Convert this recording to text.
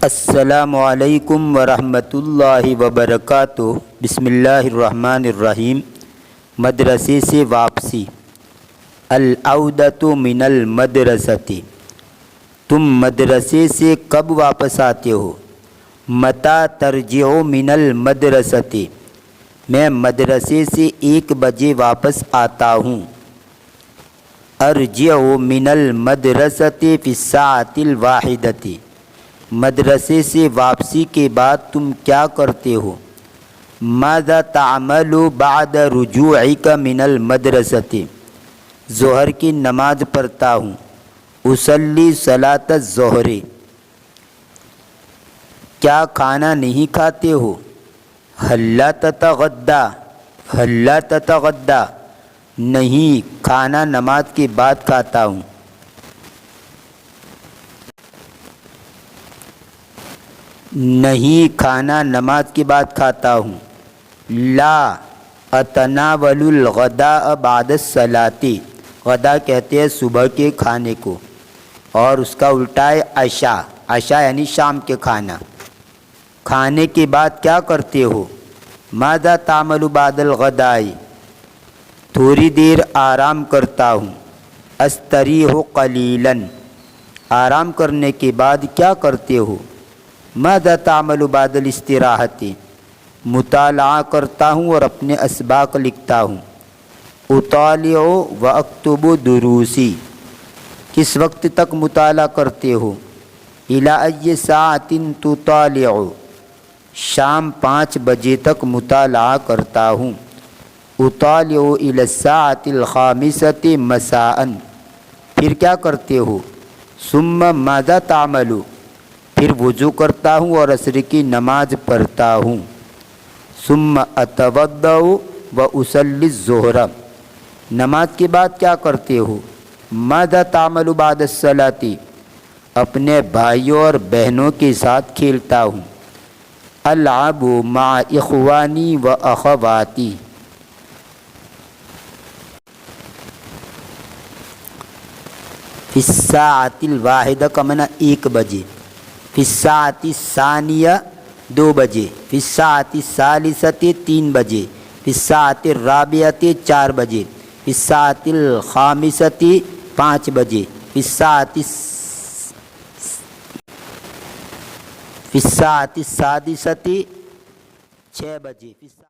السلام علیکم ورحمۃ اللہ وبرکاتہ۔ بسم اللہ الرحمن الرحیم۔ مدرسے سے واپسی۔ العودۃ من المدرسۃ، تم مدرسے سے کب واپس آتے ہو؟ متی ترجع من المدرسۃ، میں مدرسے سے 1 بجے واپس آتا ہوں۔ ارجع من المدرسۃ فی الساعۃ الواحدۃ، مدرسے سے واپسی کے بعد تم کیا کرتے ہو؟ ماذا تعمل بعد رجوعک من المدرسۃ، ظہر کی نماز پڑھتا ہوں۔ اصلی صلاۃ الظہر، کیا کھانا نہیں کھاتے ہو؟ ہلا تتغدی، ہلا تتغدی، نہیں کھانا نماز کے بعد کھاتا ہوں۔ نہیں کھانا نماز کے بعد کھاتا ہوں۔ لا اتناول الغداء بعد الصلاۃ، غدا کہتے ہیں صبح کے کھانے کو، اور اس کا الٹا ہے عشاء، عشاء یعنی شام کے کھانا۔ کھانے کے بعد کیا کرتے ہو؟ ماذا تعمل بعد الغداء، تھوڑی دیر آرام کرتا ہوں۔ استریح قلیلا، آرام کرنے کے بعد کیا کرتے ہو؟ ماذا تعمل بعد الاستراحۃ، مطالعہ کرتا ہوں اور اپنے اسباق لکھتا ہوں۔ اطالع واکتب دروسی، کس وقت تک مطالعہ کرتے ہو؟ الی ای ساعۃ تطالع، شام 5 بجے تک مطالعہ کرتا ہوں۔ اطالع الی الساعۃ الخامسۃ مساء، پھر کیا کرتے ہو؟ ثم ماذا تعمل، پھر وضو کرتا ہوں اور عصر کی نماز پڑھتا ہوں۔ ثم اتوضأ واصلی الظہر، نماز کے بعد کیا کرتے ہو؟ ماذا تعمل بعد الصلاۃ، اپنے بھائیوں اور بہنوں کے ساتھ کھیلتا ہوں۔ العب مع اخوانی و اخواتی، فی الساعۃ الواحدہ کا معنی 1 بجے، فی الساعۃ الثانیہ 2 بجے، فی الساعۃ الثالثۃ 3 بجے، فی الساعۃ الرابعۃ 4 بجے، فی الساعۃ الخامسۃ 5 بجے، فی الساعۃ السادسۃ 6 بجے۔